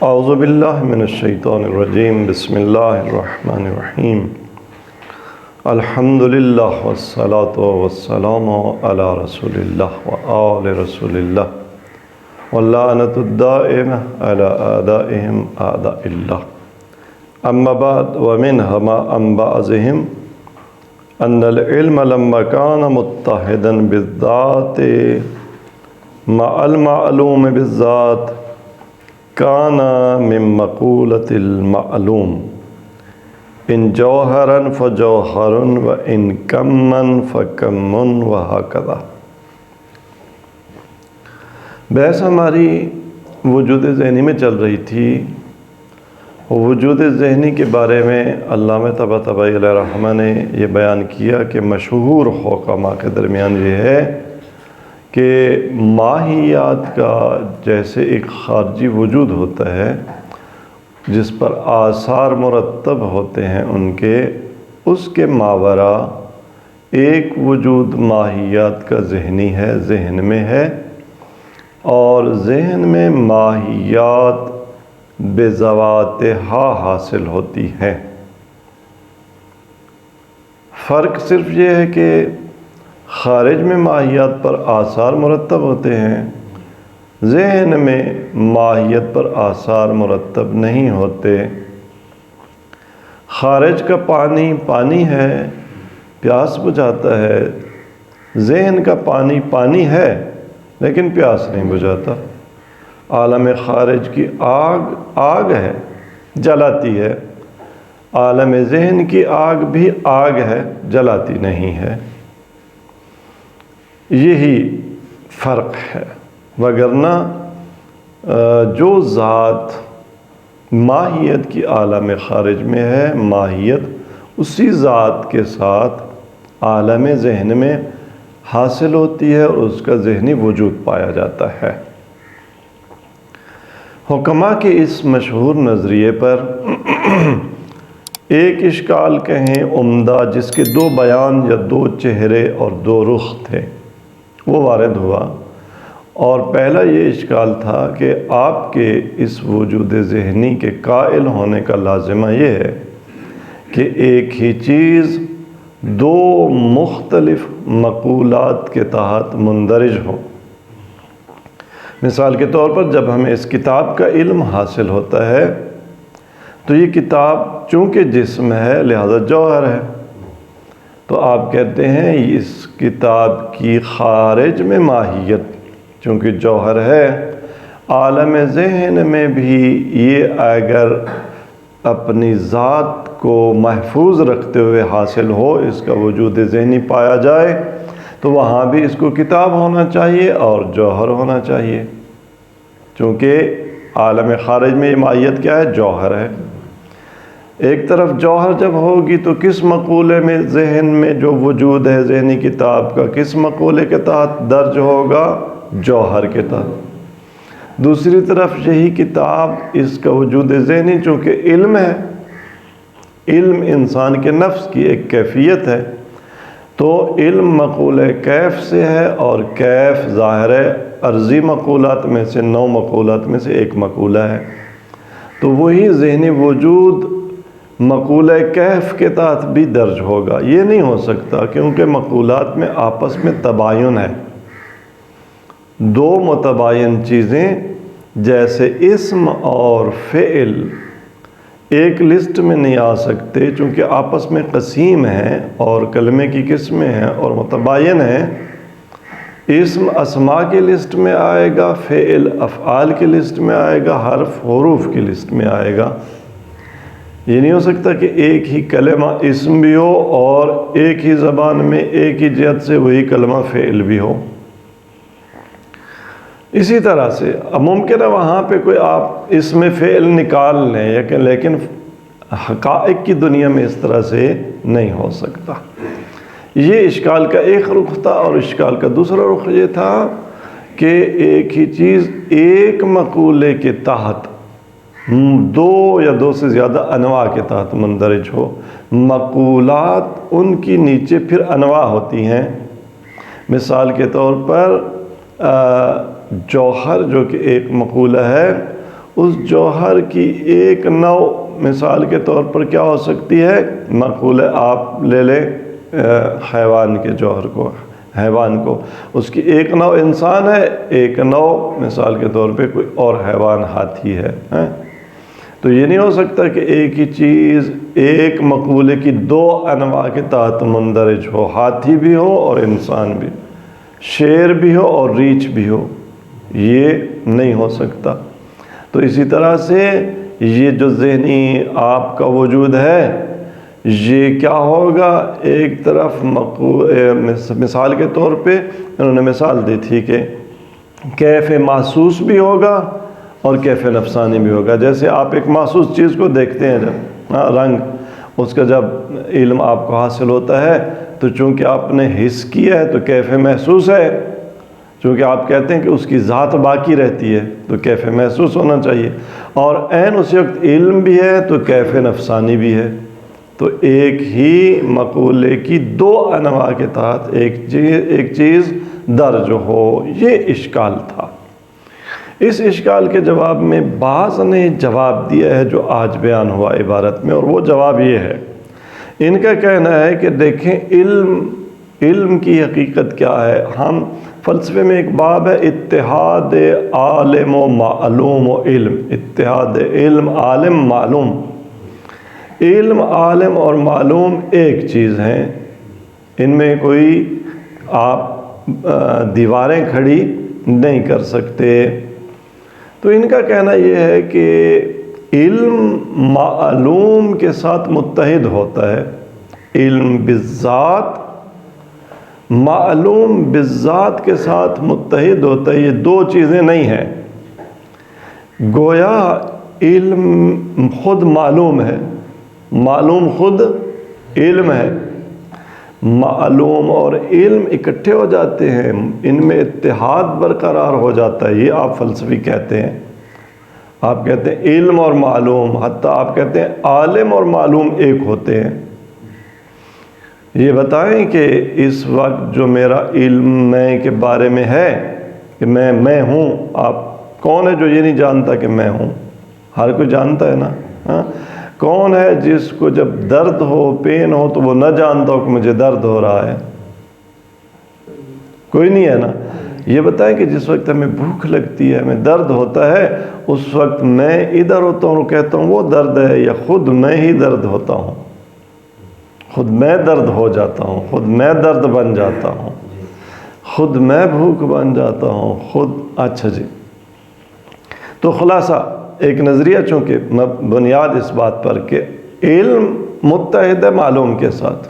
اعوذ باللہ من الشیطان الرجیم بسم اللہ الرحمن الرحیم الحمدللہ والصلاة والسلام علی رسول اللہ وآل رسول اللہ واللعنۃ الدائمہ علی اعدائہم اعداء اللہ اما بعد ومنہا ما انبعضہم ان العلم لما کان متحدا بالذات مع المعلوم بالذات کان من مقولۃ المعلوم ان جوہرا فجوہر و ان کما فکم وہکذا۔ بحث ہماری وجود ذہنی میں چل رہی تھی۔ وجود ذہنی کے بارے میں علامہ طباطبائی علیہ رحمہ نے یہ بیان کیا کہ مشہور حکماء کے درمیان یہ ہے کہ ماہیات کا جیسے ایک خارجی وجود ہوتا ہے جس پر آثار مرتب ہوتے ہیں ان کے، اس کے ماورا ایک وجود ماہیات کا ذہنی ہے، ذہن میں ہے، اور ذہن میں ماہیات بذواتہا حاصل ہوتی ہے۔ فرق صرف یہ ہے کہ خارج میں ماہیت پر آثار مرتب ہوتے ہیں، ذہن میں ماہیت پر آثار مرتب نہیں ہوتے۔ خارج کا پانی پانی ہے، پیاس بجھاتا ہے، ذہن کا پانی پانی ہے لیکن پیاس نہیں بجھاتا۔ عالم خارج کی آگ آگ ہے، جلاتی ہے، عالم ذہن کی آگ بھی آگ ہے، جلاتی نہیں ہے۔ یہی فرق ہے، وگرنہ جو ذات ماہیت کی عالم خارج میں ہے، ماہیت اسی ذات کے ساتھ عالم ذہن میں حاصل ہوتی ہے اور اس کا ذہنی وجود پایا جاتا ہے۔ حکماء کے اس مشہور نظریے پر ایک اشکال کہیں عمدہ، جس کے دو بیان یا دو چہرے اور دو رخ تھے، وہ وارد ہوا۔ اور پہلا یہ اشکال تھا کہ آپ کے اس وجود ذہنی کے قائل ہونے کا لازمہ یہ ہے کہ ایک ہی چیز دو مختلف مقولات کے تحت مندرج ہو۔ مثال کے طور پر جب ہمیں اس کتاب کا علم حاصل ہوتا ہے تو یہ کتاب چونکہ جسم ہے لہذا جوہر ہے، تو آپ کہتے ہیں اس کتاب کی خارج میں ماہیت چونکہ جوہر ہے، عالم ذہن میں بھی یہ اگر اپنی ذات کو محفوظ رکھتے ہوئے حاصل ہو، اس کا وجود ذہنی پایا جائے تو وہاں بھی اس کو کتاب ہونا چاہیے اور جوہر ہونا چاہیے، چونکہ عالم خارج میں یہ ماہیت کیا ہے؟ جوہر ہے۔ ایک طرف جوہر جب ہوگی تو کس مقولے میں ذہن میں جو وجود ہے ذہنی کتاب کا، کس مقولے کے تحت درج ہوگا؟ جوہر کے تحت۔ دوسری طرف یہی کتاب، اس کا وجود ذہنی چونکہ علم ہے، علم انسان کے نفس کی ایک کیفیت ہے، تو علم مقولہ کیف سے ہے، اور کیف ظاہر ہے عرضی مقولات میں سے 9 مقولات میں سے ایک مقولہ ہے، تو وہی ذہنی وجود مقولہ کیف کے تحت بھی درج ہوگا۔ یہ نہیں ہو سکتا کیونکہ مقولات میں آپس میں تباین ہے، دو متباین چیزیں جیسے اسم اور فعل ایک لسٹ میں نہیں آ سکتے، چونکہ آپس میں قسیم ہیں اور کلمے کی قسمیں ہیں اور متباین ہیں۔ اسم اسماء کی لسٹ میں آئے گا، فعل افعال کی لسٹ میں آئے گا، حرف حروف کی لسٹ میں آئے گا۔ یہ نہیں ہو سکتا کہ ایک ہی کلمہ اسم بھی ہو اور ایک ہی زبان میں ایک ہی جہت سے وہی کلمہ فعل بھی ہو۔ اسی طرح سے ممکن ہے وہاں پہ کوئی آپ اسم فعل نکال لیں، لیکن حقائق کی دنیا میں اس طرح سے نہیں ہو سکتا۔ یہ اشکال کا ایک رخ تھا، اور اشکال کا دوسرا رخ یہ تھا کہ ایک ہی چیز ایک مقولے کے تحت دو یا دو سے زیادہ انواع کے تحت مندرج ہو۔ مقولات ان کی نیچے پھر انواع ہوتی ہیں۔ مثال کے طور پر جوہر جو کہ ایک مقولہ ہے، اس جوہر کی ایک نوع مثال کے طور پر کیا ہو سکتی ہے؟ مقولہ آپ لے لیں حیوان کے جوہر کو، حیوان کو، اس کی ایک نوع انسان ہے، ایک نوع مثال کے طور پہ کوئی اور حیوان ہاتھی ہے، تو یہ نہیں ہو سکتا کہ ایک ہی چیز ایک مقولے کی دو انواع کے تحت مندرج ہو، ہاتھی بھی ہو اور انسان بھی، شیر بھی ہو اور ریچھ بھی ہو، یہ نہیں ہو سکتا۔ تو اسی طرح سے یہ جو ذہنی آپ کا وجود ہے یہ کیا ہوگا؟ ایک طرف مثال کے طور پہ انہوں نے مثال دی تھی کہ کیف محسوس بھی ہوگا اور کیف نفسانی بھی ہوگا۔ جیسے آپ ایک محسوس چیز کو دیکھتے ہیں، جب رنگ، اس کا جب علم آپ کو حاصل ہوتا ہے تو چونکہ آپ نے حس کیا ہے تو کیف محسوس ہے، چونکہ آپ کہتے ہیں کہ اس کی ذات باقی رہتی ہے تو کیف محسوس ہونا چاہیے، اور عین اسی وقت علم بھی ہے تو کیف نفسانی بھی ہے۔ تو ایک ہی مقولے کی دو انواع کے تحت ایک چیز درج ہو، یہ اشکال تھا۔ اس اشکال کے جواب میں بعض نے جواب دیا ہے جو آج بیان ہوا عبارت میں، اور وہ جواب یہ ہے، ان کا کہنا ہے کہ دیکھیں علم کی حقیقت کیا ہے۔ ہم فلسفے میں ایک باب ہے اتحاد عالم و معلوم و علم، اتحاد علم عالم معلوم۔ علم عالم اور معلوم ایک چیز ہیں، ان میں کوئی آپ دیواریں کھڑی نہیں کر سکتے۔ تو ان کا کہنا یہ ہے کہ علم معلوم کے ساتھ متحد ہوتا ہے، علم بالذات معلوم بالذات کے ساتھ متحد ہوتا ہے، یہ دو چیزیں نہیں ہیں۔ گویا علم خود معلوم ہے، معلوم خود علم ہے، معلوم اور علم اکٹھے ہو جاتے ہیں، ان میں اتحاد برقرار ہو جاتا ہے، یہ آپ فلسفی کہتے ہیں۔ آپ کہتے ہیں علم اور معلوم، حتیٰ آپ کہتے ہیں عالم اور معلوم ایک ہوتے ہیں۔ یہ بتائیں کہ اس وقت جو میرا علم میں کے بارے میں ہے کہ میں ہوں، آپ کون ہے جو یہ نہیں جانتا کہ میں ہوں؟ ہر کوئی جانتا ہے نا۔ کون ہے جس کو جب درد ہو، پین ہو، تو وہ نہ جانتا ہو کہ مجھے درد ہو رہا ہے؟ کوئی نہیں ہے نا۔ یہ بتائیں کہ جس وقت ہمیں بھوک لگتی ہے، ہمیں درد ہوتا ہے، اس وقت میں ادھر ہوتا ہوں، کہتا ہوں وہ درد ہے، یا خود میں ہی درد ہوتا ہوں، خود میں درد ہو جاتا ہوں، خود میں درد بن جاتا ہوں، خود میں بھوک بن جاتا ہوں، خود۔ اچھا جی، تو خلاصہ ایک نظریہ چونکہ بنیاد اس بات پر کہ علم متحد ہے معلوم کے ساتھ۔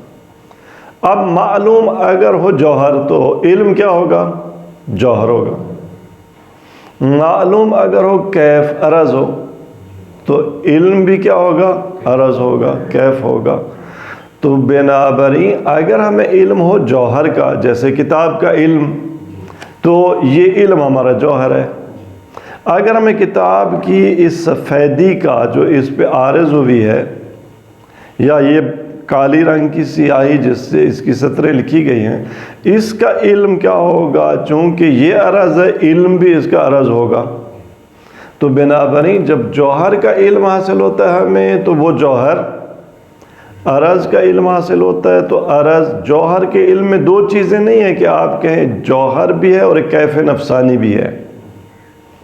اب معلوم اگر ہو جوہر تو علم کیا ہوگا؟ جوہر ہوگا۔ معلوم اگر ہو کیف عرض ہو تو علم بھی کیا ہوگا؟ عرض ہوگا، کیف ہوگا۔ تو بنابراین اگر ہمیں علم ہو جوہر کا، جیسے کتاب کا علم، تو یہ علم ہمارا جوہر ہے۔ اگر ہمیں کتاب کی اس سفیدی کا جو اس پہ عارض ہوئی ہے، یا یہ کالی رنگ کی سیاہی جس سے اس کی سطریں لکھی گئی ہیں، اس کا علم کیا ہوگا؟ چونکہ یہ عرض ہے، علم بھی اس کا عرض ہوگا۔ تو بنابراین جب جوہر کا علم حاصل ہوتا ہے ہمیں، تو وہ جوہر، عرض کا علم حاصل ہوتا ہے تو عرض۔ جوہر کے علم میں دو چیزیں نہیں ہیں کہ آپ کہیں جوہر بھی ہے اور ایک کیف نفسانی بھی ہے،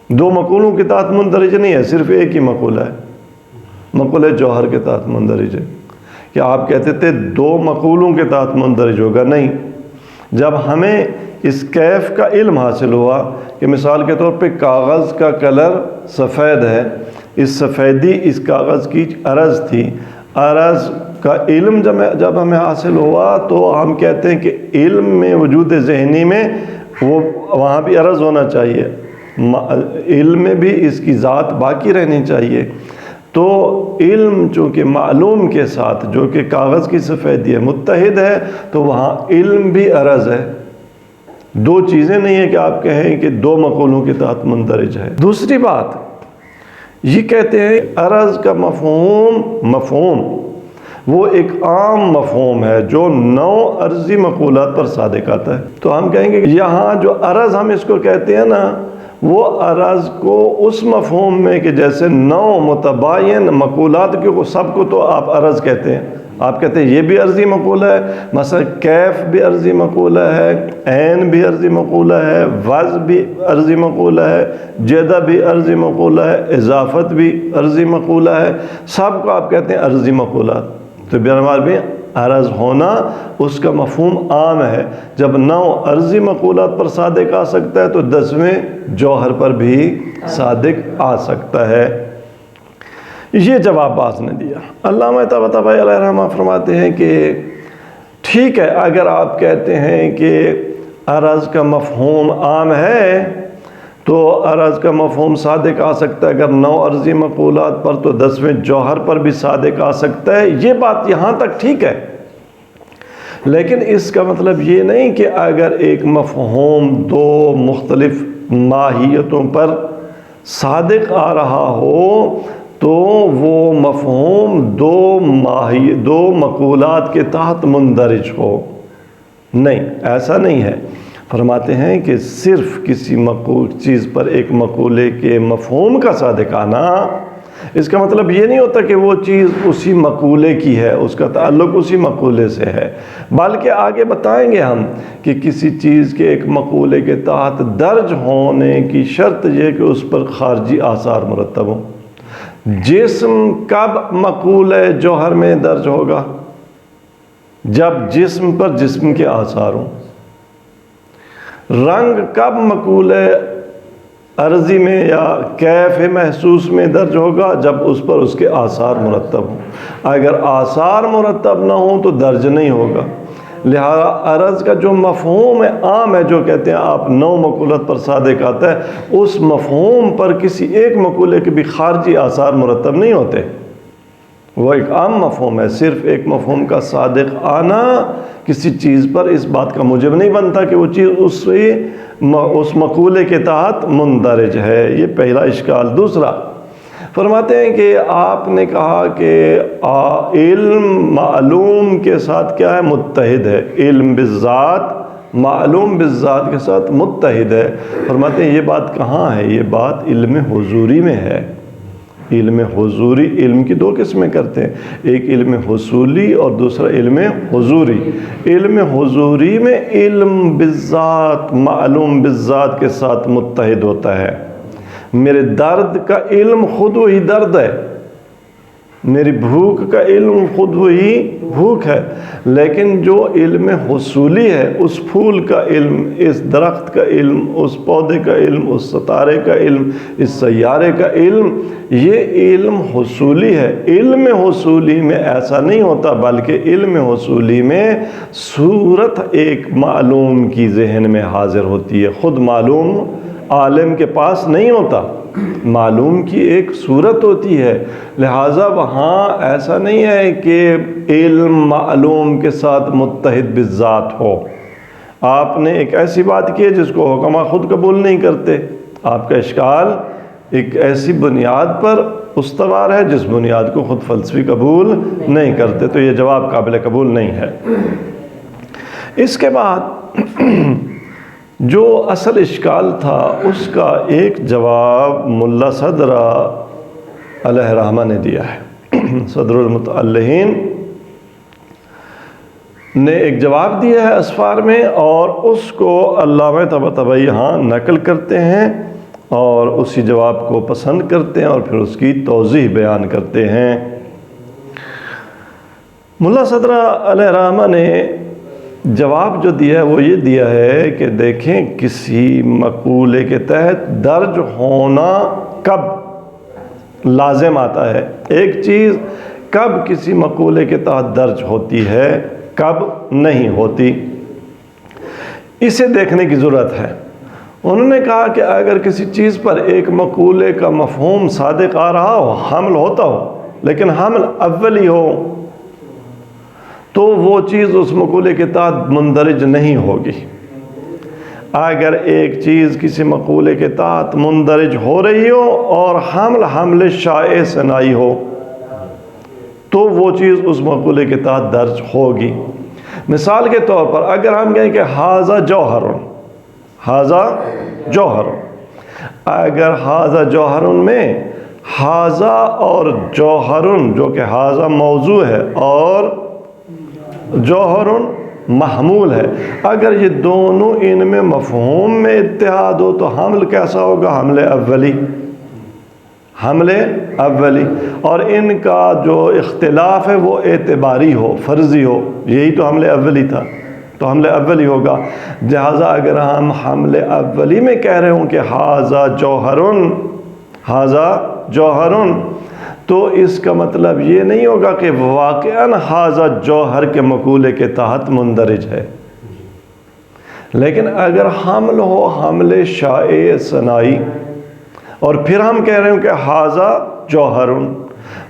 دو مقولوں کے تحت مندرج نہیں ہے، صرف ایک ہی مقولہ ہے، مقولہ جوہر کے تحت مندرج ہے۔ کہ آپ کہتے تھے دو مقولوں کے تحت مندرج ہوگا، نہیں۔ جب ہمیں اس کیف کا علم حاصل ہوا کہ مثال کے طور پہ کاغذ کا کلر سفید ہے، اس سفیدی اس کاغذ کی عرض تھی، عرض کا علم جب ہمیں حاصل ہوا تو ہم کہتے ہیں کہ علم میں وجود ذہنی میں وہ وہاں بھی عرض ہونا چاہیے، علم میں بھی اس کی ذات باقی رہنی چاہیے۔ تو علم چونکہ معلوم کے ساتھ جو کہ کاغذ کی سفیدی ہے متحد ہے، تو وہاں علم بھی عرض ہے۔ دو چیزیں نہیں ہیں کہ آپ کہیں کہ دو مقولوں کے تحت مندرج ہے۔ دوسری بات یہ کہتے ہیں عرض کا مفہوم وہ ایک عام مفہوم ہے جو نو عرضی مقولات پر صادق آتا ہے۔ تو ہم کہیں گے کہ یہاں جو عرض ہم اس کو کہتے ہیں نا، وہ عرض کو اس مفہوم میں کہ جیسے نو متباین مقولات کو سب کو تو آپ عرض کہتے ہیں، آپ کہتے ہیں یہ بھی عرضی مقولہ ہے، مثلا کیف بھی عرضی مقولہ ہے، عین بھی عرضی مقولہ ہے، وز بھی عرضی مقولہ ہے، جدہ بھی عرضی مقولہ ہے، اضافت بھی عرضی مقولہ ہے، سب کو آپ کہتے ہیں عرضی مقولات۔ تو بہرحال بھی عرض ہونا اس کا مفہوم عام ہے، جب 9 عرضی مقولات پر صادق آ سکتا ہے تو 10ویں جوہر پر بھی صادق آ سکتا ہے۔ یہ جواب باز نے دیا۔ علامہ طباطبائی علیہ رحمہ فرماتے ہیں کہ ٹھیک ہے، اگر آپ کہتے ہیں کہ عرض کا مفہوم عام ہے تو عرض کا مفہوم صادق آ سکتا ہے، اگر 9 عرضی مقولات پر تو 10ویں جوہر پر بھی صادق آ سکتا ہے، یہ بات یہاں تک ٹھیک ہے، لیکن اس کا مطلب یہ نہیں کہ اگر ایک مفہوم 2 مختلف ماہیتوں پر صادق آ رہا ہو تو وہ مفہوم 2 مقولات کے تحت مندرج ہو، نہیں، ایسا نہیں ہے۔ فرماتے ہیں کہ صرف کسی چیز پر ایک مقولے کے مفہوم کا صادق آنا، اس کا مطلب یہ نہیں ہوتا کہ وہ چیز اسی مقولے کی ہے، اس کا تعلق اسی مقولے سے ہے، بلکہ آگے بتائیں گے ہم کہ کسی چیز کے ایک مقولے کے تحت درج ہونے کی شرط یہ کہ اس پر خارجی آثار مرتب ہوں۔ جسم کب مقولہ جوہر میں درج ہوگا؟ جب جسم پر جسم کے آثار ہوں۔ رنگ کب مقولہ عرضی میں یا کیف محسوس میں درج ہوگا؟ جب اس پر اس کے آثار مرتب ہوں۔ اگر آثار مرتب نہ ہوں تو درج نہیں ہوگا۔ لہذا عرض کا جو مفہوم عام ہے، جو کہتے ہیں آپ 9 مقولات پر صادق آتا ہے، اس مفہوم پر کسی ایک مقولے کے بھی خارجی آثار مرتب نہیں ہوتے، وہ ایک عام مفہوم ہے۔ صرف ایک مفہوم کا صادق آنا کسی چیز پر اس بات کا موجب نہیں بنتا کہ وہ چیز اس مقولے کے تحت مندرج ہے۔ یہ پہلا اشکال۔ دوسرا فرماتے ہیں کہ آپ نے کہا کہ علم معلوم کے ساتھ کیا ہے؟ متحد ہے۔ علم بالذات معلوم بالذات کے ساتھ متحد ہے۔ فرماتے ہیں یہ بات کہاں ہے؟ یہ بات علم حضوری میں ہے۔ علم حضوری، علم کی 2 قسمیں کرتے ہیں، ایک علم حصولی اور دوسرا علم حضوری۔ علم حضوری میں علم بالذات معلوم بالذات کے ساتھ متحد ہوتا ہے۔ میرے درد کا علم خود وہی درد ہے، میری بھوک کا علم خود وہی بھوک ہے، لیکن جو علم حصولی ہے، اس پھول کا علم، اس درخت کا علم، اس پودے کا علم، اس ستارے کا علم، اس سیارے کا علم، یہ علم حصولی ہے۔ علم حصولی میں ایسا نہیں ہوتا، بلکہ علم حصولی میں صورت ایک معلوم کی ذہن میں حاضر ہوتی ہے، خود معلوم عالم کے پاس نہیں ہوتا، معلوم کی ایک صورت ہوتی ہے۔ لہٰذا وہاں ایسا نہیں ہے کہ علم معلوم کے ساتھ متحد بالذات ہو۔ آپ نے ایک ایسی بات کی ہے جس کو حکما خود قبول نہیں کرتے۔ آپ کا اشکال ایک ایسی بنیاد پر استوار ہے جس بنیاد کو خود فلسفی قبول نہیں کرتے، تو یہ جواب قابل قبول نہیں ہے۔ اس کے بعد جو اصل اشکال تھا اس کا ایک جواب ملا صدرہ علیہ رحمہ نے دیا ہے۔ صدر المتعلہین نے ایک جواب دیا ہے اسفار میں، اور اس کو علامہ طباطبائی یہاں نقل کرتے ہیں اور اسی جواب کو پسند کرتے ہیں اور پھر اس کی توضیح بیان کرتے ہیں۔ ملا صدرہ علیہ رحمہ نے جواب جو دیا ہے وہ یہ دیا ہے کہ دیکھیں، کسی مقولے کے تحت درج ہونا کب لازم آتا ہے، ایک چیز کب کسی مقولے کے تحت درج ہوتی ہے، کب نہیں ہوتی، اسے دیکھنے کی ضرورت ہے۔ انہوں نے کہا کہ اگر کسی چیز پر ایک مقولے کا مفہوم صادق آ رہا ہو، حمل ہوتا ہو، لیکن حمل اولی ہو، تو وہ چیز اس مقولے کے تحت مندرج نہیں ہوگی۔ اگر ایک چیز کسی مقولے کے تحت مندرج ہو رہی ہو اور حمل شائع ثنائی ہو تو وہ چیز اس مقولے کے تحت درج ہوگی۔ مثال کے طور پر اگر ہم کہیں کہ ھذا جوہر، ھذا جوہر، اگر حاضہ جوہرن میں حاضہ اور جوہرن جو کہ حاضہ موضوع ہے اور جوہرن محمول ہے، اگر یہ دونوں ان میں مفہوم میں اتحاد ہو تو حمل کیسا ہوگا؟ حمل اولی، حمل اولی، اور ان کا جو اختلاف ہے وہ اعتباری ہو، فرضی ہو، یہی تو حمل اولی تھا، تو حمل اولی ہوگا۔ لہٰذا اگر ہم حمل اولی میں کہہ رہے ہوں کہ حاضہ جوہرن، حاضہ جوہرن، تو اس کا مطلب یہ نہیں ہوگا کہ واقعاً حاضہ جوہر کے مقولے کے تحت مندرج ہے، لیکن اگر حمل ہو حمل شائع ثنائی اور پھر ہم کہہ رہے ہوں کہ حاضہ جوہرن،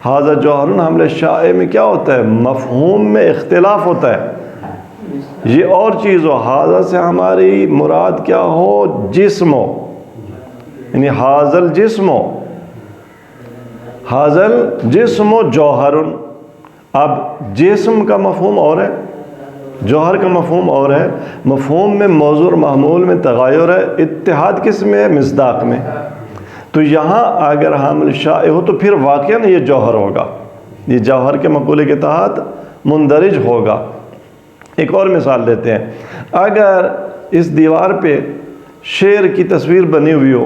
حاضہ جوہرن حمل شائع میں کیا ہوتا ہے؟ مفہوم میں اختلاف ہوتا ہے، یہ اور چیز ہو، حاضہ سے ہماری مراد کیا ہو؟ جسم ہو، یعنی حاضل جسم ہو، حاضل جسم و جوہرن۔ اب جسم کا مفہوم اور ہے، جوہر کا مفہوم اور ہے، مفہوم میں موضوع اور محمول میں تغیر ہے، اتحاد کس میں ہے؟ مصداق میں۔ تو یہاں اگر حمل شائع ہو تو پھر واقعاً یہ جوہر ہوگا، یہ جوہر کے مقولے کے تحت مندرج ہوگا۔ ایک اور مثال لیتے ہیں، اگر اس دیوار پہ شیر کی تصویر بنی ہوئی ہو،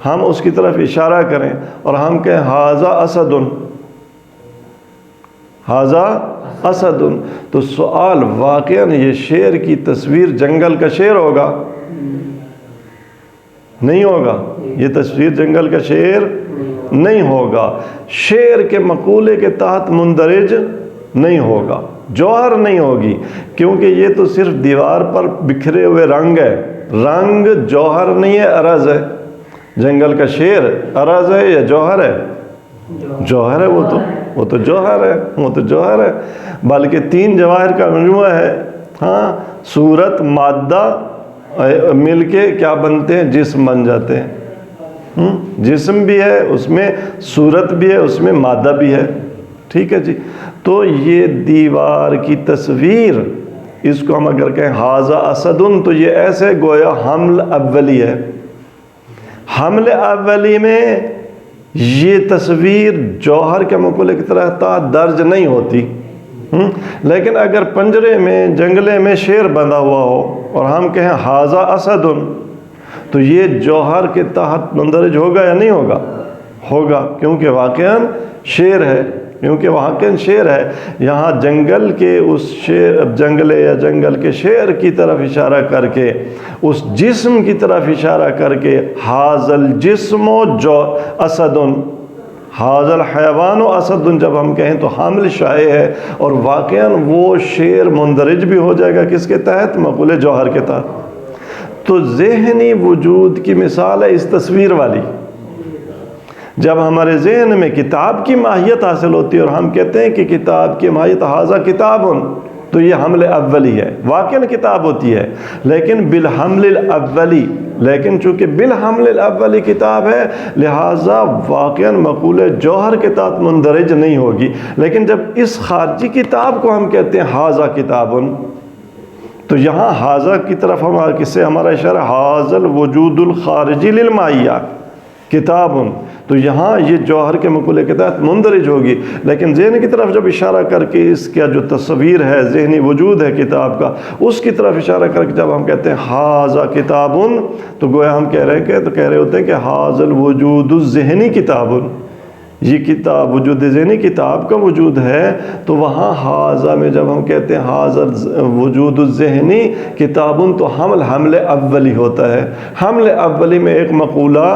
ہم اس کی طرف اشارہ کریں اور ہم کہیں حاضہ اسد، حاضہ اسد، تو سوال واقعاً یہ شیر کی تصویر جنگل کا شیر ہوگا؟ نہیں ہوگا، یہ تصویر جنگل کا شیر نہیں ہوگا، شیر کے مقولے کے تحت مندرج نہیں ہوگا، جوہر نہیں ہوگی، کیونکہ یہ تو صرف دیوار پر بکھرے ہوئے رنگ ہے، رنگ جوہر نہیں ہے، عرض ہے۔ جنگل کا شیر عرض ہے یا جوہر ہے؟ جوہر ہے، وہ تو جوہر ہے، وہ تو جوہر ہے، بلکہ 3 جواہر کا مجموعہ ہے۔ ہاں، صورت مادہ مل کے کیا بنتے ہیں؟ جسم بن جاتے ہیں۔ جسم بھی ہے اس میں، صورت بھی ہے اس میں، مادہ بھی ہے، ٹھیک ہے جی۔ تو یہ دیوار کی تصویر، اس کو ہم اگر کہیں حاضہ اسدن تو یہ ایسے گویا حمل اولی ہے، حمل اولی میں یہ تصویر جوہر کے مقولے کی طرح درج نہیں ہوتی، لیکن اگر پنجرے میں جنگلے میں شیر بندھا ہوا ہو اور ہم کہیں حاضہ اسدن تو یہ جوہر کے تحت مندرج ہوگا یا نہیں ہوگا؟ ہوگا، کیونکہ واقعاً شیر ہے، کیونکہ واقعاً شیر ہے۔ یہاں جنگل کے اس شیر، جنگلے یا جنگل کے شیر کی طرف اشارہ کر کے، اس جسم کی طرف اشارہ کر کے حاضل جسم و جو اسدن، حاضل حیوان و اسدن جب ہم کہیں تو حمل شائع ہے، اور واقعاً وہ شیر مندرج بھی ہو جائے گا کس کے تحت؟ مقولے جوہر کے تحت۔ تو ذہنی وجود کی مثال ہے اس تصویر والی، جب ہمارے ذہن میں کتاب کی ماہیت حاصل ہوتی ہے اور ہم کہتے ہیں کہ کتاب کی ماہیت حاضہ کتابن، تو یہ حمل اولی ہے، واقعاً کتاب ہوتی ہے لیکن بالحمل الاولی، لیکن چونکہ بالحمل الاولی کتاب ہے لہٰذا واقعاً مقولے جوہر کے تحت مندرج نہیں ہوگی۔ لیکن جب اس خارجی کتاب کو ہم کہتے ہیں حاضہ کتابن، تو یہاں حاضہ کی طرف کس سے ہمارا اشارہ؟ حاضہ الوجود الخارجی للمائیہ کتابن، تو یہاں یہ جوہر کے مقولے کے تحت مندرج ہوگی۔ لیکن ذہن کی طرف جب اشارہ کر کے اس کا جو تصویر ہے، ذہنی وجود ہے کتاب کا، اس کی طرف اشارہ کر کے جب ہم کہتے ہیں حاضہ کتابن، تو گویا ہم کہہ رہے ہوتے ہیں کہ حاضہ الوجود الذہنی کتابن، یہ کتاب وجود ذہنی کتاب کا وجود ہے۔ تو وہاں حاضہ میں جب ہم کہتے ہیں حاضر وجود الذہنی کتابن تو حمل اولی ہوتا ہے۔ حمل اولی میں ایک مقولہ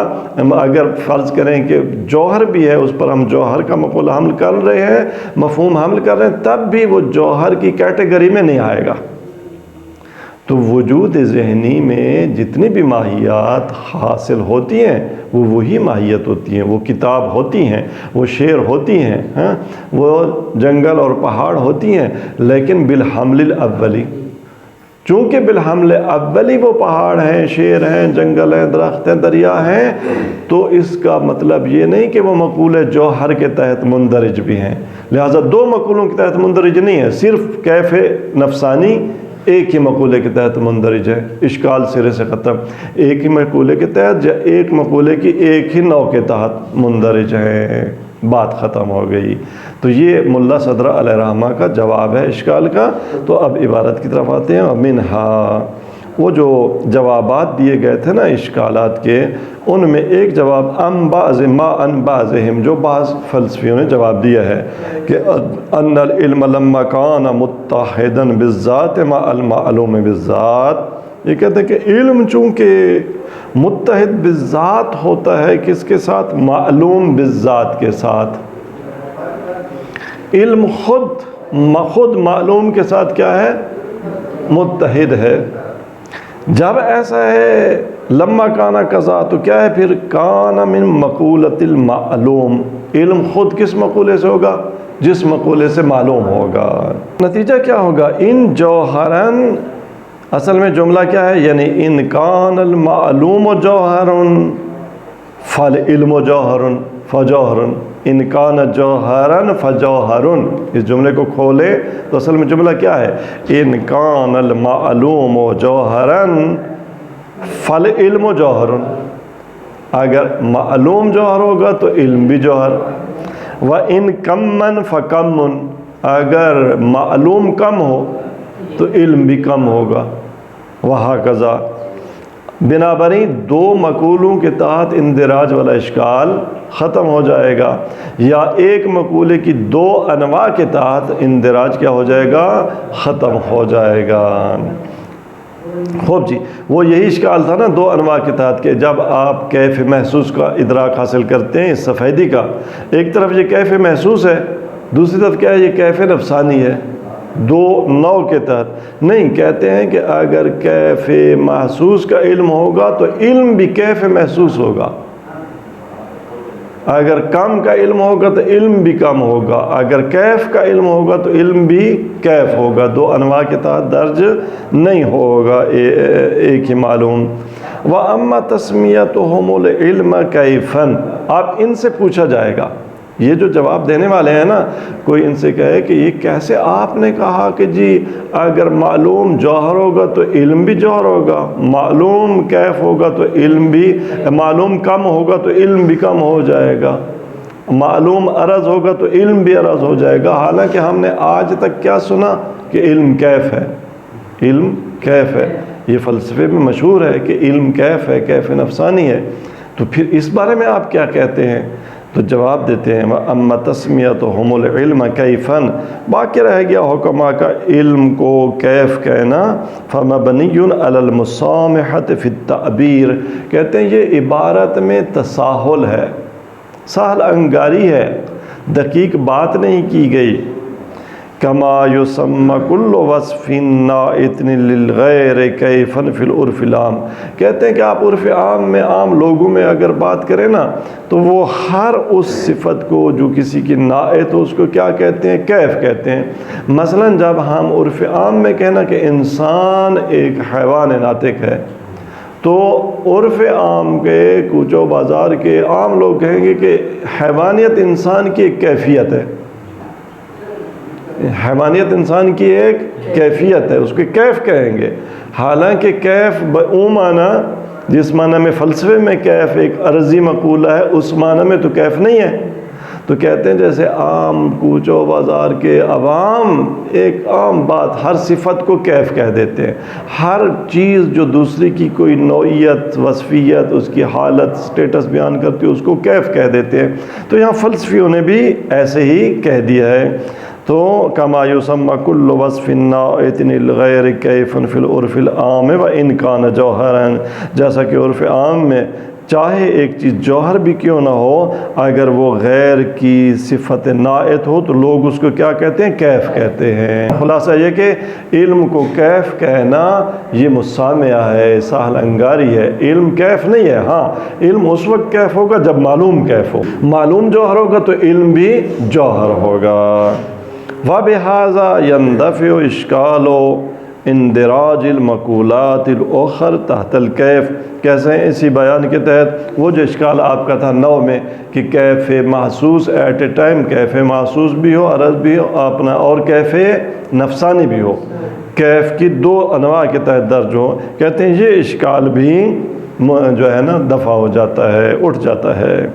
اگر فرض کریں کہ جوہر بھی ہے، اس پر ہم جوہر کا مقولہ حمل کر رہے ہیں، مفہوم حمل کر رہے ہیں، تب بھی وہ جوہر کی کیٹیگری میں نہیں آئے گا۔ تو وجود ذہنی میں جتنی بھی ماہیات حاصل ہوتی ہیں وہ وہی ماہیت ہوتی ہیں، وہ کتاب ہوتی ہیں، وہ شعر ہوتی ہیں، وہ جنگل اور پہاڑ ہوتی ہیں، لیکن بالحمل الاولی، چونکہ بالحمل اولی وہ پہاڑ ہیں، شعر ہیں، جنگل ہیں، درخت ہیں، دریا ہیں، تو اس کا مطلب یہ نہیں کہ وہ مقولے جوہر کے تحت مندرج بھی ہیں۔ لہٰذا دو مقولوں کے تحت مندرج نہیں ہے، صرف کیف نفسانی ایک ہی مقولے کے تحت مندرج ہے، اشکال سرے سے ختم، ایک ہی مقولے کے تحت یا ایک مقولے کی ایک ہی نوع کے تحت مندرج ہے، بات ختم ہو گئی۔ تو یہ ملا صدرہ علیہ رحمہ کا جواب ہے اشکال کا۔ تو اب عبارت کی طرف آتے ہیں۔ منہا، وہ جو جوابات دیے گئے تھے نا اشکالات کے، ان میں ایک جواب ان بعضہم، جو بعض فلسفیوں نے جواب دیا ہے کہ ان العلم لما کان متحدا بالذات مع المعلوم بالذات، یہ کہتے ہیں کہ علم چونکہ متحد بالذات ہوتا ہے، کس کے ساتھ؟ معلوم بالذات کے ساتھ۔ علم خود معلوم کے ساتھ کیا ہے؟ متحد ہے۔ جب ایسا ہے لما کانا قضا، تو کیا ہے پھر؟ کانا من مقولۃ المعلوم، علم خود کس مقولے سے ہوگا؟ جس مقولے سے معلوم ہوگا۔ نتیجہ کیا ہوگا؟ ان جوہرن، اصل میں جملہ کیا ہے؟ یعنی ان کان المعلوم جوہر فالعلم جوہر فجوہر، ان کان جوہرن فجوہر۔ اس جملے کو کھولے تو اصل میں جملہ کیا ہے؟ ان کان المعلوم جوہرن فالعلم جوہر، اگر معلوم جوہر ہوگا تو علم بھی جوہر، وَإِن کمن فکمن، اگر معلوم کم ہو تو علم بھی کم ہوگا، وہکذا۔ بنابراً دو مقولوں کے تحت اندراج والا اشکال ختم ہو جائے گا، یا ایک مقولے کی دو انواع کے تحت اندراج کیا ہو جائے گا؟ ختم ہو جائے گا۔ خوب جی، وہ یہی اشکال تھا نا دو انواع کے تحت، کہ جب آپ کیف محسوس کا ادراک حاصل کرتے ہیں اس سفیدی کا، ایک طرف یہ کیف محسوس ہے، دوسری طرف کیا ہے؟ یہ کیف نفسانی ہے، دو نوع کے تحت۔ نہیں، کہتے ہیں کہ اگر کیف محسوس کا علم ہوگا تو علم بھی کیف محسوس ہوگا، اگر کم کا علم ہوگا تو علم بھی کم ہوگا، اگر کیف کا علم ہوگا تو علم بھی کیف ہوگا، دو انواع کے تحت درج نہیں ہوگا ایک ہی معلوم۔ وَأَمَّا تَسْمِيَتُهُمُ الْعِلْمَ كَيْفًا، اب ان سے پوچھا جائے گا، یہ جو جواب دینے والے ہیں نا، کوئی ان سے کہے کہ یہ کیسے آپ نے کہا کہ جی اگر معلوم جوہر ہوگا تو علم بھی جوہر ہوگا، معلوم کیف ہوگا تو علم بھی، معلوم کم ہوگا تو علم بھی کم ہو جائے گا، معلوم عرض ہوگا تو علم بھی عرض ہو جائے گا، حالانکہ ہم نے آج تک کیا سنا کہ علم کیف ہے، علم کیف ہے، یہ فلسفے میں مشہور ہے کہ علم کیف ہے، کیف نفسانی ہے۔ تو پھر اس بارے میں آپ کیا کہتے ہیں؟ تو جواب دیتے ہیں اما تسمیتہم العلم کیفاً، باقی رہ گیا حکما کا علم کو کیف کہنا، فمبنی علی المسامحۃ فی التعبیر، کہتے ہیں یہ عبارت میں تساہل ہے، سہل انگاری ہے، دقیق بات نہیں کی گئی۔ کما یسمى کل وصف ناعت للغیر کیفا فی العرف العام، کہتے ہیں کہ آپ عرف عام میں، عام لوگوں میں اگر بات کریں نا، تو وہ ہر اس صفت کو جو کسی کی ناعت ہو اس کو کیا کہتے ہیں؟ کیف کہتے ہیں۔ مثلا جب ہم عرف عام میں کہنا کہ انسان ایک حیوان ناطق ہے، تو عرف عام کے کوچو بازار کے عام لوگ کہیں گے کہ حیوانیت انسان کی ایک کیفیت ہے، حیوانیت انسان کی ایک کیفیت ہے، اس کو کیف کہیں گے۔ حالانکہ کیف او معنی، جس معنی میں فلسفے میں کیف ایک عرضی مقولہ ہے، اس معنی میں تو کیف نہیں ہے۔ تو کہتے ہیں جیسے عام کوچو بازار کے عوام ایک عام بات، ہر صفت کو کیف کہہ دیتے ہیں، ہر چیز جو دوسری کی کوئی نوعیت، وصفیت، اس کی حالت، سٹیٹس بیان کرتی ہے، اس کو کیف کہہ دیتے ہیں۔ تو یہاں فلسفیوں نے بھی ایسے ہی کہہ دیا ہے۔ تو کما یسمى کل وصف ناعت للغیر کیفا فی العرف العام وان کان جوہرا، جیسا کہ عرف عام میں چاہے ایک چیز جوہر بھی کیوں نہ ہو، اگر وہ غیر کی صفت ناعت ہو تو لوگ اس کو کیا کہتے ہیں؟ کیف کہتے ہیں۔ خلاصہ یہ کہ علم کو کیف کہنا یہ مسامعہ ہے، سہل انگاری ہے، علم کیف نہیں ہے۔ ہاں، علم اس وقت کیف ہوگا جب معلوم کیف ہو، معلوم جوہر ہوگا تو علم بھی جوہر ہوگا۔ وَبِهَذَا يَنْدَفِعُ إِشْكَالُ، اندراج المقولات الاخر تحت الکیف، کیسے ہیں اسی بیان کے تحت وہ جو اشکال آپ کا تھا 9 میں کہ کیف محسوس ایٹ اے ٹائم، کیف محسوس بھی ہو، عرض بھی ہو اپنا، اور کیف نفسانی بھی ہو، کیف کی 2 انواع کے تحت درج ہو، کہتے ہیں یہ اشکال بھی جو ہے نا دفع ہو جاتا ہے، اٹھ جاتا ہے۔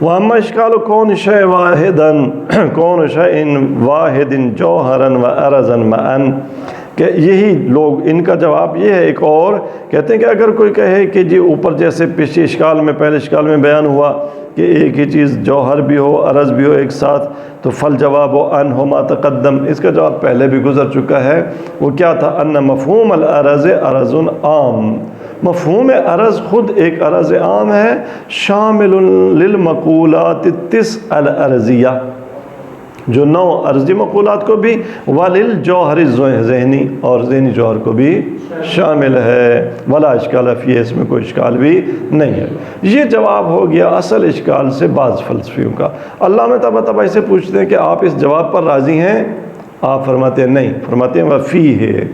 وَأَمَّا إِشْكَالُ كَوْنِ شَيْءٍ وَاحِدًا كَوْنُ شَيْءٍ وَاحِدٍ جَوْهَرًا وَأَرَزًا مَعًا، کہ یہی لوگ ان کا جواب یہ ہے، ایک اور کہتے ہیں کہ اگر کوئی کہے کہ جی اوپر جیسے پچھلے اشکال میں پہلے اشکال میں بیان ہوا کہ ایک ہی چیز جوہر بھی ہو عرض بھی ہو ایک ساتھ، تو فالجواب ان ہو ما تقدم، اس کا جواب پہلے بھی گزر چکا ہے، وہ کیا تھا؟ ان مفہوم العرض عرض عام، مفہوم عرض خود ایک عرض عام ہے، شامل للمقولات التسع العرضیہ، جو 9 عرضی مقولات کو بھی، وللجوہر ذہنی، اور ذہنی جوہر کو بھی شامل ہے، ولا اشکال فیہ، اس میں کوئی اشکال بھی نہیں ہے۔ یہ جواب ہو گیا اصل اشکال سے بعض فلسفیوں کا۔ علامہ طباطبائی سے پوچھتے ہیں کہ آپ اس جواب پر راضی ہیں؟ آپ فرماتے ہیں نہیں، فرماتے ہیں وفیہ،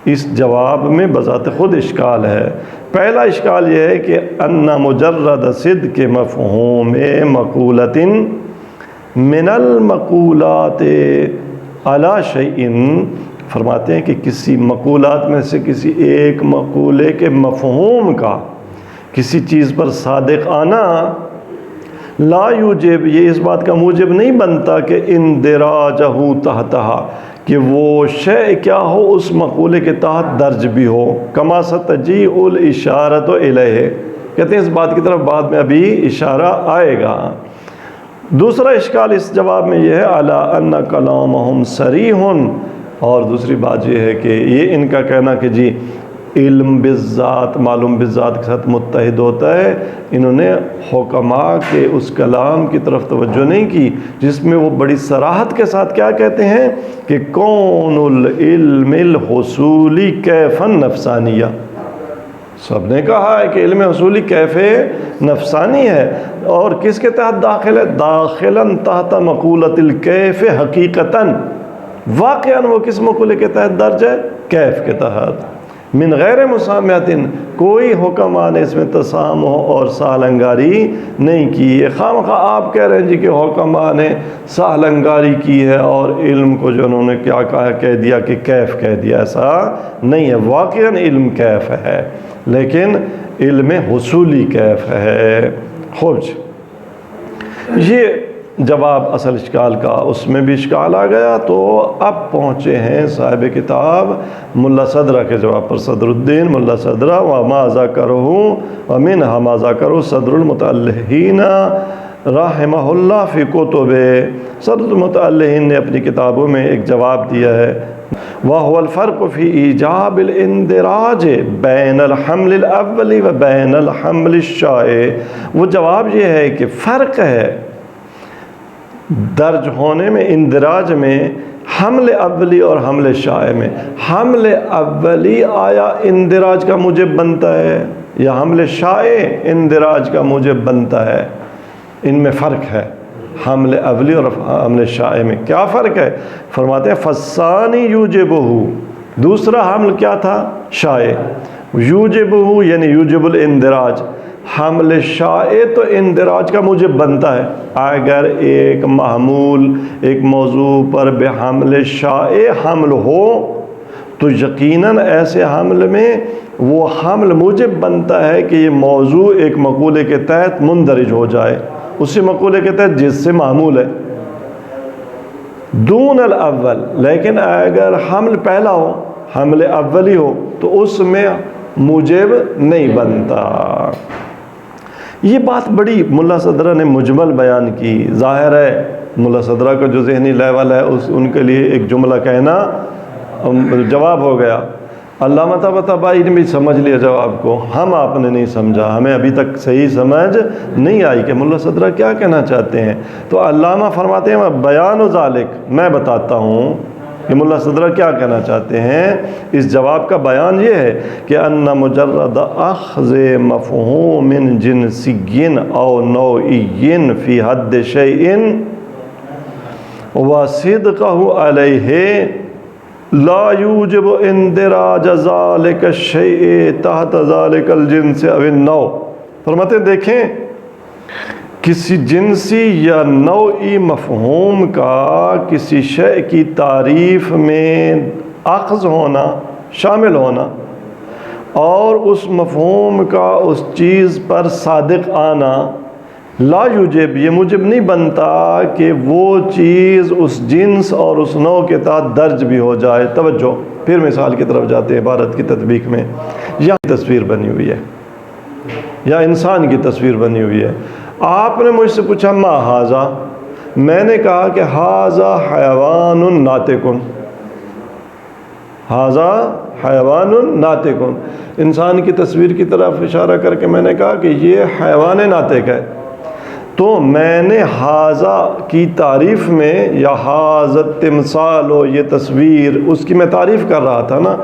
اس جواب میں بذات خود اشکال ہے۔ پہلا اشکال یہ ہے کہ ان مجرد صدق مفہوم مقولۃ من المقولات علی شیء، فرماتے ہیں کہ کسی مقولات میں سے کسی ایک مقولے کے مفہوم کا کسی چیز پر صادق آنا، لا یوجب، یہ اس بات کا موجب نہیں بنتا کہ اندراجہ تحتہا، کہ وہ شے کیا ہو اس مقولے کے تحت درج بھی ہو، کما ستجیء الاشارۃ الیہ، کہتے ہیں اس بات کی طرف بعد میں ابھی اشارہ آئے گا۔ دوسرا اشکال اس جواب میں یہ ہے علی ان کلامہم صریح، اور دوسری بات یہ ہے کہ یہ ان کا کہنا کہ جی علم بالذات، معلوم بالذات کے ساتھ متحد ہوتا ہے، انہوں نے حکماء کے اس کلام کی طرف توجہ نہیں کی جس میں وہ بڑی صراحت کے ساتھ کیا کہتے ہیں کہ کون العلم الحصولی کیفا نفسانیہ، سب نے کہا ہے کہ علم حصولی کیف نفسانی ہے، اور کس کے تحت داخل ہے؟ داخلاً تحت مقولۃ الکیف حقیقتاً، واقعاً وہ کس مقولے کے تحت درج ہے؟ کیف کے تحت، من غیر مسامحۃ، کوئی حکماء نے اس میں تسامح اور سہل انگاری نہیں کی ہے۔ خواہ آپ کہہ رہے ہیں جی کہ حکماء نے سہل انگاری کی ہے اور علم کو جو انہوں نے کیا کہا کہہ دیا کہ کیف کہہ دیا، ایسا نہیں ہے، واقعاً علم کیف ہے لیکن علم حصولی کیف ہے۔ خوب، یہ جواب اصل اشکال کا، اس میں بھی اشکال آ گیا، تو اب پہنچے ہیں صاحب کتاب ملا صدرہ کے جواب پر، صدر الدین ملا صدرہ، وما ذکرہ ومنہا ما ذکرہ صدر المتعلقین رحمہ اللہ فی کتب، صدر المتعلقین نے اپنی کتابوں میں ایک جواب دیا ہے، وَهُوَ الْفَرْقُ فِي إِيجَابِ الْإِنْدِرَاجِ بَيْنَ الْحَمْلِ الْأَوَّلِ وَبَيْنَ الْحَمْلِ الشَّائِعِ، وہ جواب یہ ہے کہ فرق ہے درج ہونے میں، اندراج میں، حمل اولی اور حمل شائع میں۔ حمل اولی آیا اندراج کا موجب بنتا ہے یا حمل شائع اندراج کا موجب بنتا ہے؟ ان میں فرق ہے، حمل اولی اور حمل شائع میں کیا فرق ہے؟ فرماتے ہیں فَالثَّانِي یوجبہ، دوسرا حمل کیا تھا؟ شائع، یوجبہ یعنی یوجب الاندراج، حمل شائع تو اندراج کا موجب بنتا ہے، اگر ایک محمول ایک موضوع پر بحمل شائع حمل ہو تو یقیناً ایسے حمل میں وہ حمل موجب بنتا ہے کہ یہ موضوع ایک مقولے کے تحت مندرج ہو جائے، اسی مقولے کے تحت جس سے معمول ہے، دون الاول، لیکن اگر حمل پہلا ہو، حمل اولی ہو، تو اس میں موجب نہیں بنتا۔ یہ بات بڑی ملا صدرہ نے مجمل بیان کی، ظاہر ہے ملا صدرہ کا جو ذہنی لیول ہے ان کے لیے ایک جملہ کہنا جواب ہو گیا۔ علامہ طباطبائی نے بھی سمجھ لیا جواب کو، ہم آپ نے نہیں سمجھا، ہمیں ابھی تک صحیح سمجھ نہیں آئی کہ ملا صدرہ کیا کہنا چاہتے ہیں۔ تو علامہ فرماتے ہیں بیان و ذالک، میں بتاتا ہوں کہ ملا صدرہ کیا کہنا چاہتے ہیں۔ اس جواب کا بیان یہ ہے کہ ان مجرد اخذ مفہوم جنسی او نوعی فی حد شیء وصدقہ علیہ لا یوجب اندراج ذالک الشیء تحت ذالک الجنس او النوع. فرماتے ہیں دیکھیں کسی جنسی یا نوعی مفہوم کا کسی شے کی تعریف میں اخذ ہونا، شامل ہونا، اور اس مفہوم کا اس چیز پر صادق آنا، لا یوجب یہ موجب نہیں بنتا کہ وہ چیز اس جنس اور اس نوع کے تحت درج بھی ہو جائے. توجہ، پھر مثال کی طرف جاتے ہیں عبارت کی تطبیق میں. یہاں تصویر بنی ہوئی ہے یا انسان کی تصویر بنی ہوئی ہے. آپ نے مجھ سے پوچھا ما ھذا، میں نے کہا کہ ھذا حیوان ناطق، ھذا حیوان ناطق. انسان کی تصویر کی طرف اشارہ کر کے میں نے کہا کہ یہ حیوان ناطق ہے. تو میں نے ھذا کی تعریف میں، یا ھذا التمثال ہو یہ تصویر، اس کی میں تعریف کر رہا تھا نا.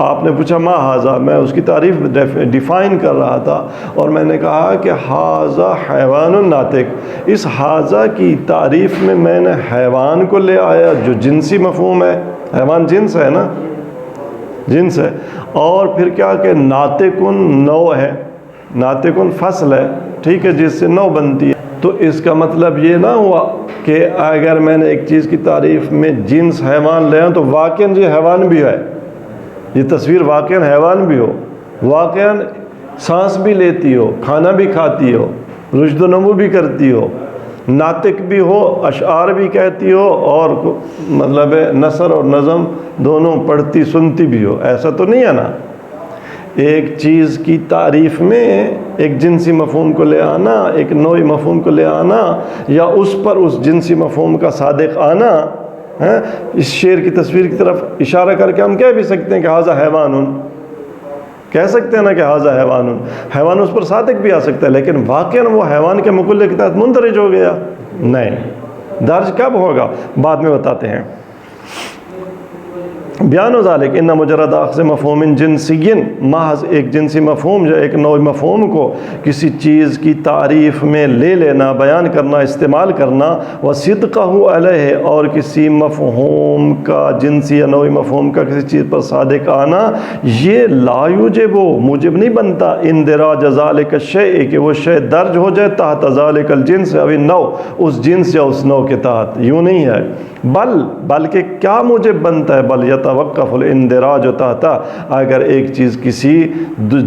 آپ نے پوچھا ما ھذا، میں اس کی تعریف ڈیفائن کر رہا تھا، اور میں نے کہا کہ ھذا حیوان ناطق. اس ھذا کی تعریف میں نے حیوان کو لے آیا جو جنسی مفہوم ہے. حیوان جنس ہے نا، جنس ہے. اور پھر کیا کہ ناطق نوع ہے، ناطق فصل ہے، ٹھیک ہے، جس سے نوع بنتی ہے. تو اس کا مطلب یہ نہ ہوا کہ اگر میں نے ایک چیز کی تعریف میں جنس حیوان لے آؤں تو واقعاً یہ حیوان بھی ہے، یہ تصویر واقعاً حیوان بھی ہو، واقعاً سانس بھی لیتی ہو، کھانا بھی کھاتی ہو، رشد و نمو بھی کرتی ہو، ناطق بھی ہو، اشعار بھی کہتی ہو، اور مطلب نثر اور نظم دونوں پڑھتی سنتی بھی ہو. ایسا تو نہیں ہے نا. ایک چیز کی تعریف میں ایک جنسی مفہوم کو لے آنا، ایک نوعی مفہوم کو لے آنا، یا اس پر اس جنسی مفہوم کا صادق آنا. اس شیر کی تصویر کی طرف اشارہ کر کے ہم کہہ بھی سکتے ہیں کہ ھذا حیوان، کہہ سکتے ہیں نا کہ ھذا حیوان. حیوان اس پر صادق بھی آ سکتا ہے، لیکن واقعاً وہ حیوان کے مقولے کے تحت مندرج ہو گیا نہیں. درج کب ہوگا بعد میں بتاتے ہیں. بیان و ذالک ان مجرد اخذ مفہوم جنسی، محض ایک جنسی مفہوم یا ایک نوع مفہوم کو کسی چیز کی تعریف میں لے لینا، بیان کرنا، استعمال کرنا، وصدقہ علیہ، اور کسی مفہوم کا جنسی یا نوعی مفہوم کا کسی چیز پر صادق آنا، یہ لا یوجب موجب نہیں بنتا اندراج ذالک الشیء کہ وہ شے درج ہو جائے تحت ذالک الجنس او النوع، اس جنس یا اس نوع کے تحت. یوں نہیں ہے، بلکہ کیا موجب بنتا ہے، بل یتوقف الاندراج تحت، اگر ایک چیز کسی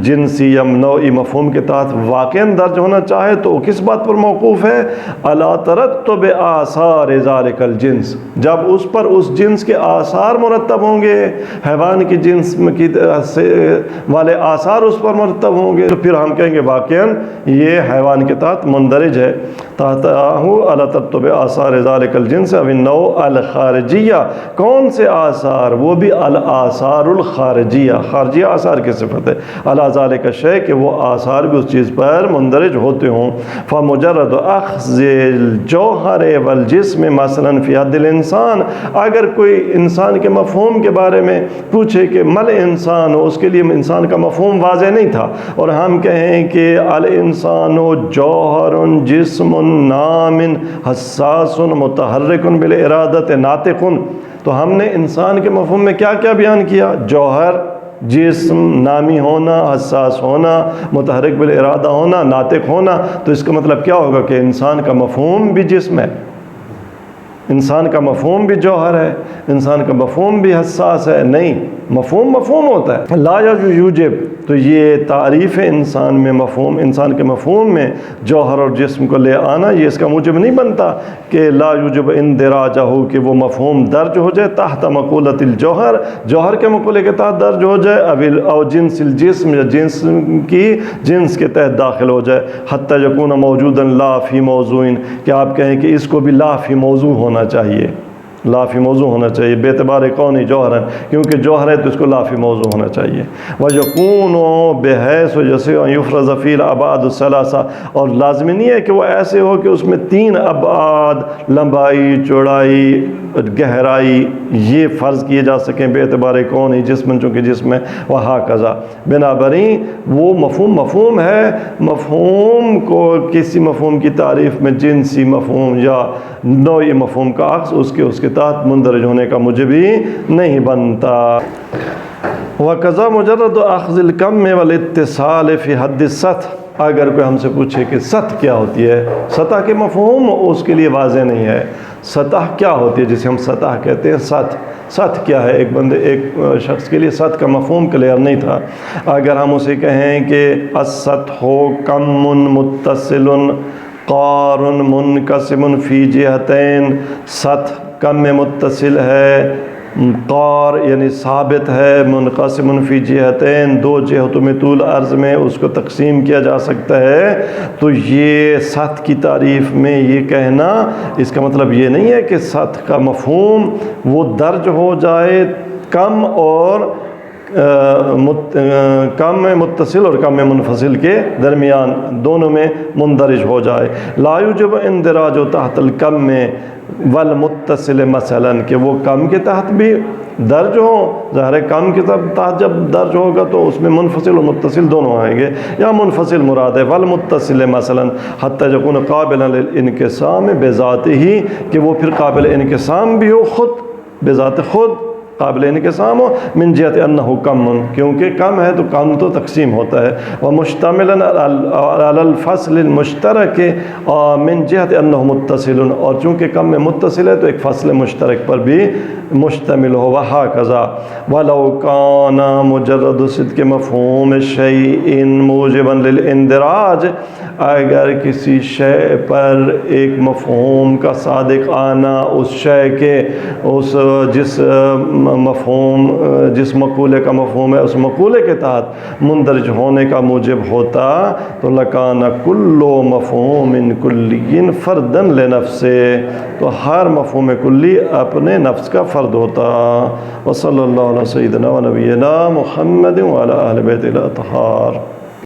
جنسی یا نوعی مفہوم کے تحت واقعاً درج ہونا چاہے تو وہ کس بات پر موقوف ہے؟ علی ترتب آثار ذالک الجنس، جب اس پر اس جنس کے آثار مرتب ہوں گے، حیوان کی جنس کی والے آثار اس پر مرتب ہوں گے، تو پھر ہم کہیں گے واقعاً یہ حیوان کے تحت مندرج ہے. تحت علی ترتب آثار ذالک الجنس او النوع الخارجیہ. کون سے آثار؟ وہ بھی الآثار الخارجیہ، خارجیہ آثار کی صفت ہے. علی ذالک الشیء کہ وہ آثار بھی اس چیز پر مندرج ہوتے ہوں. فمجرد اخذ الجوہر والجسم مثلا فی حد الانسان، اگر کوئی انسان کے مفہوم کے بارے میں پوچھے کہ مل انسان ہو، اس کے لیے انسان کا مفہوم واضح نہیں تھا، اور ہم کہیں کہ الانسان جوہر جسم نام حساس متحرک بالارادۃ ناطق، تو ہم نے انسان کے مفہوم میں کیا کیا بیان کیا؟ جوہر، جسم، نامی ہونا، حساس ہونا، متحرک بالارادہ ہونا، ناطق ہونا. تو اس کا مطلب کیا ہوگا کہ انسان کا مفہوم بھی جسم ہے، انسان کا مفہوم بھی جوہر ہے، انسان کا مفہوم بھی حساس ہے. نہیں، مفہوم ہوتا ہے. لا یوجب، تو یہ تعریف انسان میں مفہوم، انسان کے مفہوم میں جوہر اور جسم کو لے آنا، یہ اس کا موجب نہیں بنتا کہ لا یوجب اندراجہ ہو کہ وہ مفہوم درج ہو جائے تحت مقولۃ الجوہر، جوہر کے مقولے کے تحت درج ہو جائے، او جنس الجسم، یا جنس کے تحت داخل ہو جائے. حتی یکون موجودا لا فی موضوع، کہ آپ کہیں کہ اس کو بھی لا فی موضوع ہونا چاہیے، لا فی موضوع ہونا چاہیے بے اعتبار کونی جوہرن، کیونکہ جوہر ہے تو اس کو لا فی موضوع ہونا چاہیے. وَيَكُونُ بِحَيْثُ يَسِعُ أَن يُفْرَضَ فِيهِ الْأَبْعَادُ الثَّلَاثَةُ، اور لازمی نہیں ہے کہ وہ ایسے ہو کہ اس میں 3 ابعاد، لمبائی، چوڑائی، گہرائی، یہ فرض کیے جا سکیں بے اعتبار کونی، جسم چونکہ جسم ہے، وہاکذا. بنابراین وہ مفہوم ہے، مفہوم کو کسی مفہوم کی تعریف میں جنسی مفہوم یا نوعی مفہوم کا عکس اس کے تحت مندرج ہونے کا مجھے بھی نہیں بنتا۔ وَقَضَى مُجَرَّدُ أَخْذِ الْكَمِّ وَالْاِتِّصَالِ فِي حَدِّ السَّطْحِ، اگر کوئی ہم سے پوچھے کہ سطح کیا ہوتی ہے، سطح کے مفہوم اس کے لیے واضح نہیں ہے۔ سطح کیا ہوتی ہے جسے ہم سطح کہتے ہیں؟ سطح کیا ہے؟ ایک شخص کے لیے سطح کا مفہوم کلیئر نہیں تھا۔ اگر ہم اسے کہیں کہ السطح کم متصل قار منقسم فی جہتین، سطح کم میں متصل ہے، قار یعنی ثابت ہے، منقسم فی جہتین دو جہتوں میں طول عرض میں اس کو تقسیم کیا جا سکتا ہے، تو یہ سطح کی تعریف میں یہ کہنا، اس کا مطلب یہ نہیں ہے کہ سطح کا مفہوم وہ درج ہو جائے کم اور کم میں متصل اور کم میں منفصل کے درمیان، دونوں میں مندرج ہو جائے۔ لا یوجب اندراج تحت الکم میں والمتصل مثلا، کہ وہ کم کے تحت بھی درج ہو، ظاہر ہے کم کے تحت جب درج ہوگا تو اس میں منفصل اور متصل دونوں آئیں گے، یا منفصل مراد ہے والمتصل مثلا حتی یکون قابلا للانقسام بذاتہ، کہ وہ پھر قابل انقسام بھی ہو، خود بذات خود قابل انقسام ہو، من جہت انہ کم، کیونکہ کم ہے تو کم تو تقسیم ہوتا ہے، ومشتملا علی الفصل المشترک من جہت انہ متصل، اور چونکہ کم میں متصل ہے تو ایک فصل مشترک پر بھی مشتمل ہو، وہکذا ولو کان مجرد صدق مفہوم شیء موجبا للاندراج، اگر کسی شے پر ایک مفہوم کا صادق آنا اس شے کے اس جس مقولے کا مفہوم ہے اس مقولے کے تحت مندرج ہونے کا موجب ہوتا، تو لکان کل مفہوم کلی فردا لنفسہ، تو ہر مفہوم کلی اپنے نفس کا فرد ہوتا۔ وصلی اللہ علیہ سیدنا و نبینا محمد وعلی اہل بیت الاطہار۔